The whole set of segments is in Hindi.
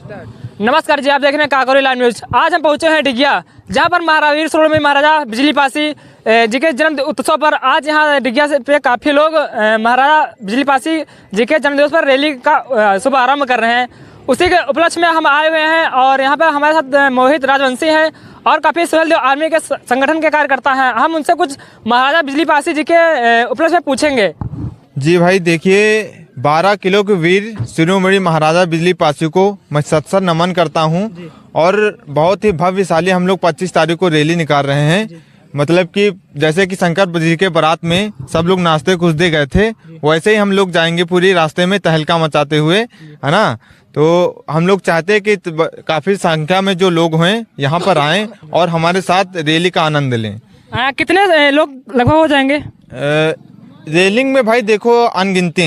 नमस्कार जी, आप देख रहे हैं काकोरी लाइव न्यूज। आज हम पहुंचे हैं डिगिया, जहां पर महारावीर सरोवर में महाराजा बिजली पासी जी के जन्म उत्सव पर आज यहां डिगिया से पे काफ़ी लोग महाराजा बिजली पासी जी के जन्मदिवस पर रैली का शुभारंभ कर रहे हैं। उसी के उपलक्ष्य में हम आए हुए हैं और यहाँ पर हमारे साथ मोहित राजवंशी हैं और काफ़ी सुहेलदेव आर्मी के संगठन के कार्यकर्ता हैं। हम उनसे कुछ महाराजा बिजली पासी जी के उपलक्ष्य में पूछेंगे। जी भाई, देखिए 12 किलो के वीर शिरोमणि महाराजा बिजली पासी को मैं सत नमन करता हूं और बहुत ही भव्यशाली हम लोग 25 तारीख को रैली निकाल रहे हैं। मतलब कि जैसे कि शंकर जी के बारात में सब लोग नाचते कूदते गए थे, वैसे ही हम लोग जाएंगे पूरी रास्ते में तहलका मचाते हुए, है ना। तो हम लोग चाहते हैं कि काफ़ी संख्या में जो लोग हैं यहाँ पर आएँ और हमारे साथ रैली का आनंद लें। कितने लोग लगभग हो जाएंगे रेलिंग में? भाई देखो अनगिनती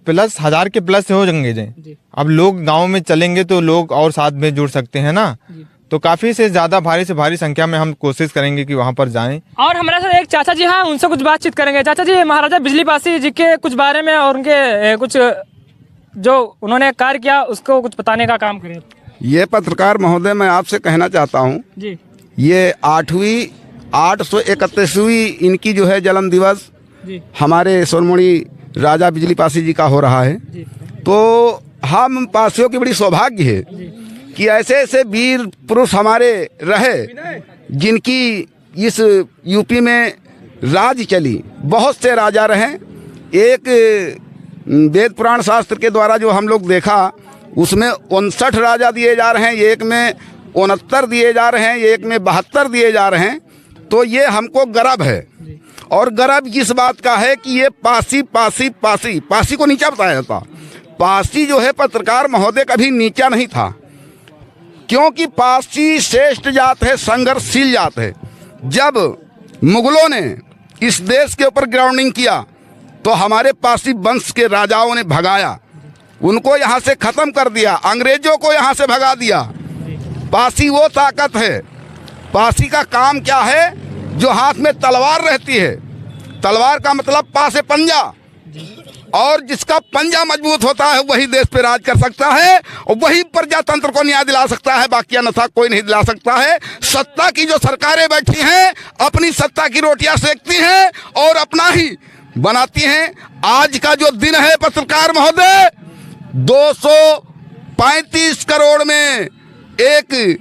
प्लस 1000 के प्लस हो जाएंगे जी। अब लोग गांव में चलेंगे तो लोग और साथ में जुड़ सकते हैं ना, तो काफी से ज्यादा भारी से भारी संख्या में हम कोशिश करेंगे कि वहां पर जाएं। और हमारे साथ एक चाचा जी हैं, उनसे कुछ बातचीत करेंगे। चाचा जी, महाराजा बिजली पासी जी के कुछ बारे में और उनके कुछ जो उन्होंने कार्य किया उसको कुछ बताने का काम करें। ये पत्रकार महोदय, मैं आपसे कहना चाहता हूँ जी, ये 831वीं इनकी जो है जन्म दिवस हमारे शिरोमणि राजा बिजली पासी जी का हो रहा है। तो हम पासियों की बड़ी सौभाग्य है कि ऐसे ऐसे वीर पुरुष हमारे रहे जिनकी इस यूपी में राज चली। बहुत से राजा रहे। एक वेद पुराण शास्त्र के द्वारा जो हम लोग देखा उसमें 59 राजा दिए जा रहे हैं, एक में 69 दिए जा रहे हैं, एक में 72 दिए जा रहे हैं। तो ये हमको गर्व है और गर्व इस बात का है कि ये पासी पासी पासी पासी को नीचा बताया जाता। पासी जो है पत्रकार महोदय कभी नीचा नहीं था, क्योंकि पासी श्रेष्ठ जात है, संघर्षशील जात है। जब मुगलों ने इस देश के ऊपर ग्राउंडिंग किया तो हमारे पासी वंश के राजाओं ने भगाया, उनको यहाँ से ख़त्म कर दिया, अंग्रेजों को यहाँ से भगा दिया। पासी वो ताकत है। पासी का काम क्या है? जो हाथ में तलवार रहती है, तलवार का मतलब पा से पंजा, और जिसका पंजा मजबूत होता है वही देश पे राज कर सकता है और वही प्रजातंत्र को न्याय दिला सकता है, बाकी अन्यथा कोई नहीं दिला सकता है। सत्ता की जो सरकारें बैठी हैं अपनी सत्ता की रोटियां सेकती हैं और अपना ही बनाती हैं। आज का जो दिन है पत्रकार महोदय, 235 करोड़ में एक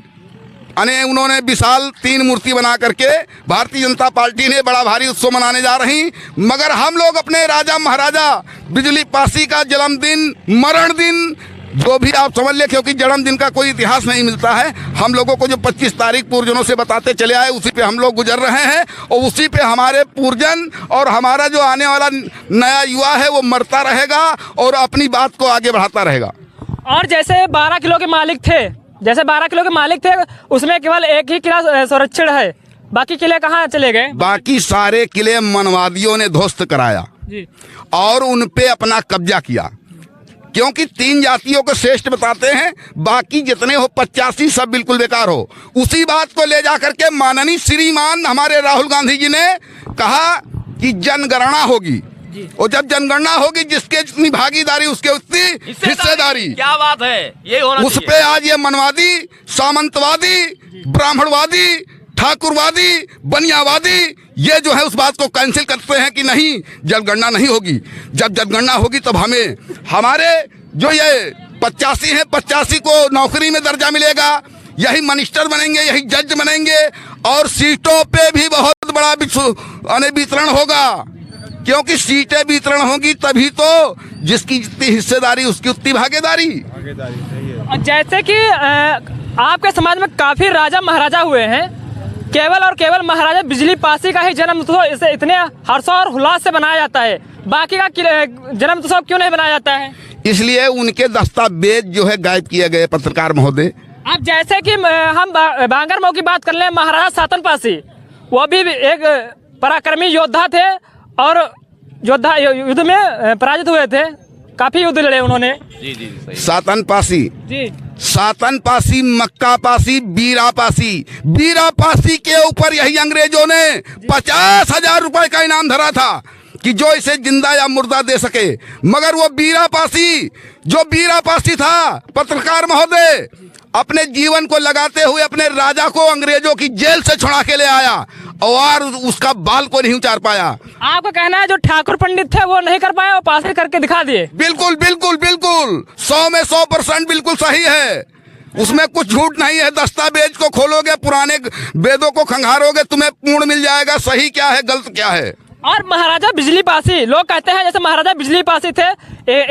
उन्होंने विशाल 3 मूर्ति बना करके भारतीय जनता पार्टी ने बड़ा भारी उत्सव मनाने जा रही। मगर हम लोग अपने राजा महाराजा बिजली पासी का जन्मदिन, मरण दिन, जो भी आप समझ ले, क्योंकि जन्मदिन का कोई इतिहास नहीं मिलता है। हम लोगों को जो 25 तारीख पूर्वजों से बताते चले आए उसी पे हम लोग गुजर रहे हैं और उसी पे हमारे पूर्वजन और हमारा जो आने वाला नया युवा है वो मरता रहेगा और अपनी बात को आगे बढ़ाता रहेगा। और जैसे 12 किलो के मालिक थे, उसमें केवल एक ही किला संरक्षण है, बाकी किले कहाँ चले गए? बाकी सारे किले मनवादियों ने ध्वस्त कराया जी और उन पे अपना कब्जा किया, क्योंकि 3 जातियों को श्रेष्ठ बताते हैं, बाकी जितने हो 85 सब बिल्कुल बेकार हो। उसी बात को ले जाकर के माननीय श्रीमान हमारे राहुल गांधी जी ने कहा कि जनगणना होगी और जब जनगणना होगी जिसके जितनी भागीदारी उसके उतनी हिस्सेदारी। क्या बात है, ये होना उस पे आज ये मनवादी, सामंतवादी, ब्राह्मणवादी, ठाकुरवादी, बनियावादी ये जो है उस बात को कैंसिल करते हैं कि नहीं, जनगणना नहीं होगी। जब जनगणना होगी तब हमें हमारे जो ये 85 हैं 85 को नौकरी में दर्जा मिलेगा, यही मिनिस्टर बनेंगे, यही जज बनेंगे और सीटों पे भी बहुत बड़ा वितरण होगा, क्योंकि सीटें वितरण होंगी तभी तो जिसकी जितनी हिस्सेदारी उसकी उतनी भागीदारी। जैसे कि आपके समाज में काफी राजा महाराजा हुए हैं, केवल और केवल महाराजा बिजली पासी का ही जन्म उत्सव इसे इतने हर्ष और उल्लास से बनाया जाता है, बाकी का जन्म उत्सव क्यों नहीं बनाया जाता है? इसलिए उनके दस्तावेज जो है गायब किए गए पत्रकार महोदय। अब जैसे कि हम बांगर मऊ की बात कर लें, महाराजा सातन पासी वो भी एक पराक्रमी योद्धा थे और योद्धा युद्ध में पराजित हुए थे, काफी युद्ध लड़े उन्होंने। जी सातन पासी जी, सातन पासी, मक्का पासी, बीरा पासी के ऊपर यही अंग्रेजों ने 50,000 रुपए का इनाम धरा था कि जो इसे जिंदा या मुर्दा दे सके। मगर वो बीरा पासी जो वीर आपासी था पत्रकार महोदय, अपने जीवन को लगाते हुए अपने राजा को अंग्रेजों की जेल से छुड़ा के ले आया और उसका बाल को नहीं उचार पाया। आपका कहना है जो ठाकुर पंडित थे वो नहीं कर पाए, वो पासी करके दिखा दिए। बिल्कुल बिल्कुल बिल्कुल 100 में 100% बिल्कुल सही है, उसमें कुछ झूठ नहीं है। दस्तावेज को खोलोगे, पुराने वेदों को खंगारोगे, तुम्हें पूर्ण मिल जाएगा सही क्या है गलत क्या है। और महाराजा बिजली पासी, लोग कहते हैं जैसे महाराजा बिजली पासी थे,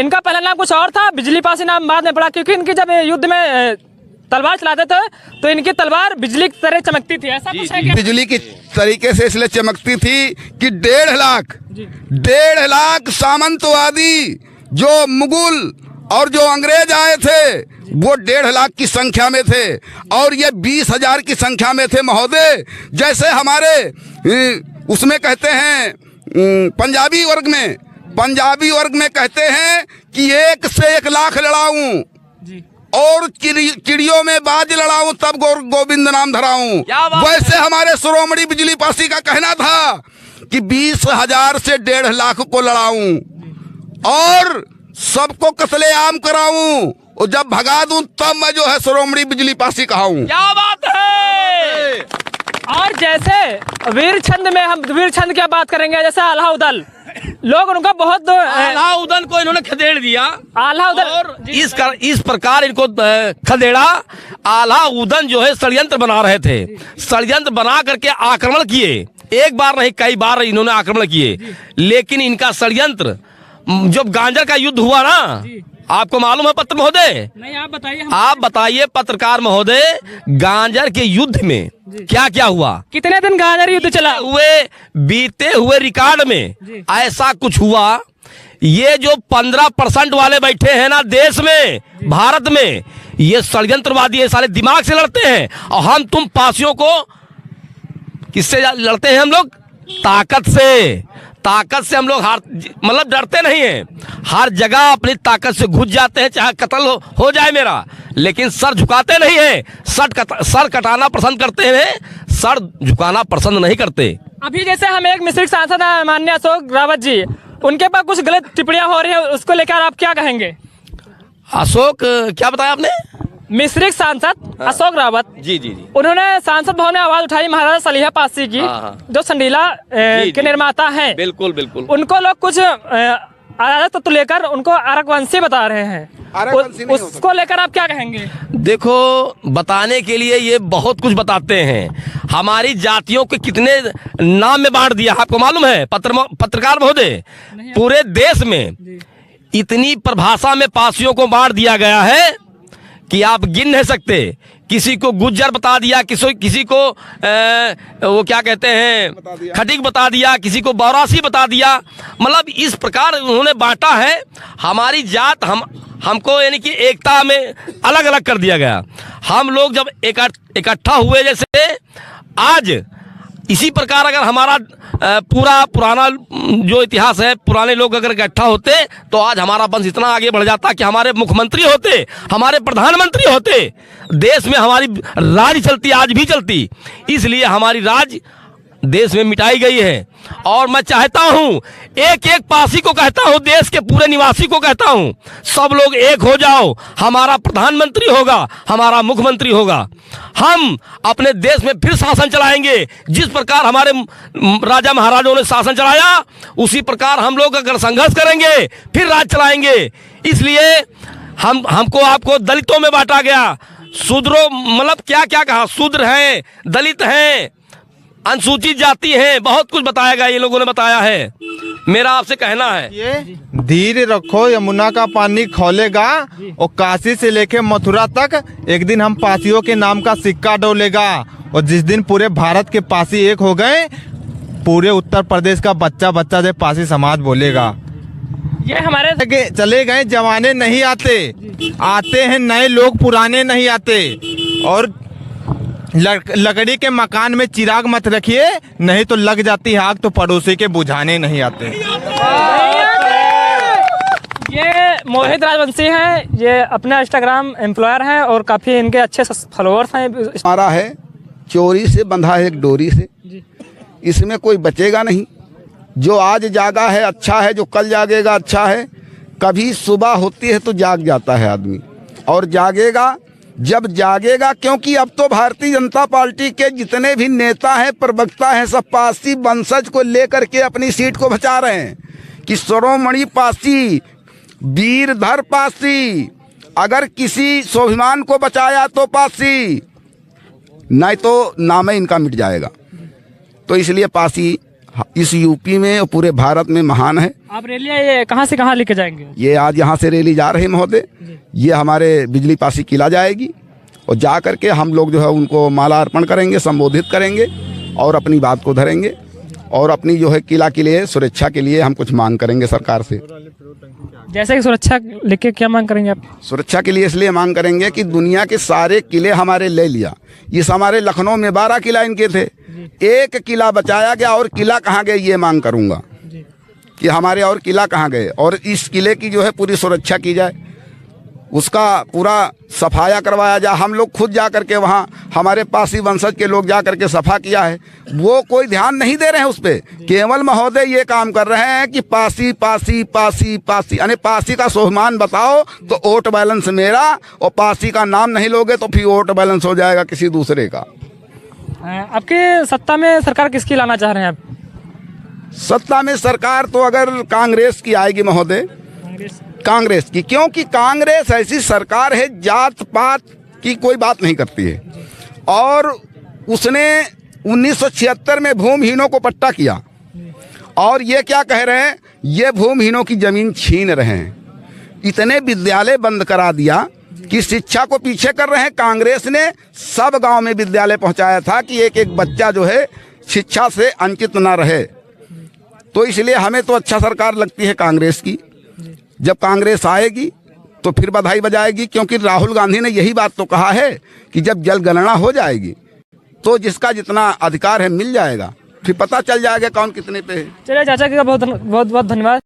इनका पहला नाम कुछ और था, बिजली पासी नाम बाद में पड़ा, क्योंकि इनकी जब युद्ध में तलवार चलाते थे तो इनकी तलवार बिजली की तरह चमकती थी। ऐसा कुछ है क्या? बिजली की तरीके से इसलिए चमकती थी कि 1.5 लाख सामंतवादी जो मुगल और जो अंग्रेज आए थे वो 1.5 लाख की संख्या में थे और ये 20,000 की संख्या में थे महोदय। जैसे हमारे उसमें कहते हैं पंजाबी वर्ग में कहते हैं कि 1 से 1 लाख लड़ाऊं और चिड़ियों में बाज लड़ाऊं तब गोविंद नाम धराऊं। वैसे हमारे शिरोमणि बिजली पासी का कहना था कि 20,000 से 1.5 लाख को लड़ाऊं और सबको कत्ले आम कराऊं और जब भगा दूं तब मैं जो है शिरोमणि बिजली पासी कहूं। क्या बात है। और जैसे वीर छंद में हम वीर छंद की बात करेंगे, जैसे अलाउद्दीन, लोग उनका बहुत अलाउद्दीन को इन्होंने खदेड़ दिया, अलाउद्दीन और इस प्रकार इनको खदेड़ा। अलाउद्दीन जो है षड्यंत्र बना रहे थे, षड्यंत्र बना करके आक्रमण किए, एक बार नहीं कई बार इन्होंने आक्रमण किए, लेकिन इनका षड्यंत्र जब गांजर का युद्ध हुआ ना, आपको मालूम है पत्र महोदय? नहीं, आप बताइए पत्रकार महोदय, गांजर के युद्ध में क्या क्या हुआ, कितने दिन गांजर युद्ध चला? बीते हुए रिकॉर्ड में ऐसा कुछ हुआ। ये जो 15% वाले बैठे हैं ना देश में, भारत में, ये षड्यंत्रवादी है, साले दिमाग से लड़ते हैं। और हम तुम पासियों को किससे लड़ते हैं? हम लोग ताकत से हम लोग हार, मतलब डरते नहीं हैं, हर जगह अपनी ताकत से घुस जाते हैं, चाहे कत्ल हो जाए मेरा, लेकिन सर झुकाते नहीं हैं। सर कटाना पसंद करते हैं, सर झुकाना पसंद नहीं करते। अभी जैसे हम एक मिश्रिक सांसद हैं माननीय अशोक रावत जी, उनके पास कुछ गलत टिप्पणियां हो रही है, उसको लेकर आप क्या कहेंगे? अशोक क्या बताया आपने? मिश्रिक सांसद अशोक रावत जी, उन्होंने सांसद भवन में आवाज उठाई महाराजा सलीहा पासी की, जो संडीला के निर्माता हैं। बिल्कुल उनको लोग कुछ अराजक तत्व लेकर उनको अरगवंशी बता रहे हैं, उसको लेकर आप क्या कहेंगे? देखो, बताने के लिए ये बहुत कुछ बताते हैं। हमारी जातियों के कितने नाम में बांट दिया, आपको मालूम है पत्रकार महोदय? पूरे देश में इतनी परिभाषा में पासियों को बांट दिया गया है कि आप गिन नहीं सकते। किसी को गुज्जर बता दिया, किसी को वो क्या कहते हैं खटीक बता दिया, किसी को बौरासी बता दिया। मतलब इस प्रकार उन्होंने बांटा है हमारी जात, हमको यानी कि एकता में अलग अलग कर दिया गया। हम लोग जब इकट्ठा हुए, जैसे आज इसी प्रकार अगर हमारा पुराना जो इतिहास है, पुराने लोग अगर इकट्ठा होते तो आज हमारा वंश इतना आगे बढ़ जाता कि हमारे मुख्यमंत्री होते, हमारे प्रधानमंत्री होते, देश में हमारी राज चलती, आज भी चलती। इसलिए हमारी राज देश में मिटाई गई है। और मैं चाहता हूं, एक एक पासी को कहता हूं, देश के पूरे निवासी को कहता हूं, सब लोग एक हो जाओ। हमारा प्रधानमंत्री होगा, हमारा मुख्यमंत्री होगा, हम अपने देश में फिर शासन चलाएंगे। जिस प्रकार हमारे राजा महाराजाओं ने शासन चलाया, उसी प्रकार हम लोग अगर संघर्ष करेंगे फिर राज चलाएंगे। इसलिए हमको आपको दलितों में बांटा गया। शूद्रों, मतलब क्या क्या कहा, शूद्र हैं, दलित हैं, अनुसूचित जाति है, बहुत कुछ बताया गया, ये लोगों ने बताया है। मेरा आपसे कहना है, ये धीर रखो, यमुना का पानी खौलेगा और काशी से लेके मथुरा तक एक दिन हम पासियों के नाम का सिक्का डोलेगा। और जिस दिन पूरे भारत के पासी एक हो गए, पूरे उत्तर प्रदेश का बच्चा बच्चा से पासी समाज बोलेगा। ये हमारे चले गए जमाने नहीं आते हैं नए लोग, पुराने नहीं आते। और लकड़ी के मकान में चिराग मत रखिए, नहीं तो लग जाती है आग, तो पड़ोसी के बुझाने नहीं आते। ये मोहित राजवंशी हैं, ये अपना इंस्टाग्राम एम्प्लॉयर हैं और काफ़ी इनके अच्छे फॉलोअर्स हैं। हमारा है चोरी से बंधा है एक डोरी से, इसमें कोई बचेगा नहीं। जो आज जागा है अच्छा है, जो कल जागेगा अच्छा है। कभी सुबह होती है तो जाग जाता है आदमी, और जागेगा जब जागेगा, क्योंकि अब तो भारतीय जनता पार्टी के जितने भी नेता हैं, प्रवक्ता हैं, सब पासी वंशज को लेकर के अपनी सीट को बचा रहे हैं कि शिरोमणि पासी, वीरधर पासी, अगर किसी स्वाभिमान को बचाया तो पासी, नहीं तो नाम ही इनका मिट जाएगा। तो इसलिए पासी इस यूपी में और पूरे भारत में महान है। आप रैलियाँ ये कहाँ से कहाँ लेके जाएंगे? ये आज यहाँ से रैली जा रही महोदय, ये हमारे बिजली पासी किला जाएगी और जा करके हम लोग जो है उनको माला अर्पण करेंगे, संबोधित करेंगे और अपनी बात को धरेंगे, और अपनी जो है किला के लिए सुरक्षा के लिए हम कुछ मांग करेंगे सरकार से। जैसे कि सुरक्षा लेके क्या मांग करेंगे आप? सुरक्षा के लिए इसलिए मांग करेंगे कि दुनिया के सारे किले हमारे ले लिया, इस हमारे लखनऊ में 12 किला इनके थे, एक किला बचाया गया, और किला कहाँ गए ये मांग करूंगा कि हमारे और किला कहाँ गए, और इस किले की जो है पूरी सुरक्षा की जाए, उसका पूरा सफाया करवाया जाए। हम लोग खुद जा करके वहाँ, हमारे पासी वंशज के लोग जा करके सफा किया है, वो कोई ध्यान नहीं दे रहे हैं उस पर। केवल महोदय ये काम कर रहे हैं कि पासी पासी पासी पासी, यानी पासी का स्वाभिमान बताओ तो वोट बैलेंस मेरा, और पासी का नाम नहीं लोगे तो फिर वोट बैलेंस हो जाएगा किसी दूसरे का। आपके सत्ता में सरकार किसकी लाना चाह रहे हैं आप? सत्ता में सरकार तो अगर कांग्रेस की आएगी महोदय, कांग्रेस की, क्योंकि कांग्रेस ऐसी सरकार है जात पात की कोई बात नहीं करती है, और उसने 1976 में भूमिहीनों को पट्टा किया, और ये क्या कह रहे हैं, ये भूमिहीनों की जमीन छीन रहे हैं। इतने विद्यालय बंद करा दिया कि शिक्षा को पीछे कर रहे हैं। कांग्रेस ने सब गांव में विद्यालय पहुंचाया था कि एक एक बच्चा जो है शिक्षा से वंचित ना रहे। तो इसलिए हमें तो अच्छा सरकार लगती है कांग्रेस की। जब कांग्रेस आएगी तो फिर बधाई बजाएगी, क्योंकि राहुल गांधी ने यही बात तो कहा है कि जब जनगणना हो जाएगी तो जिसका जितना अधिकार है मिल जाएगा, फिर पता चल जाएगा कौन कितने पे है। चलिए चाचा का बहुत बहुत धन्यवाद।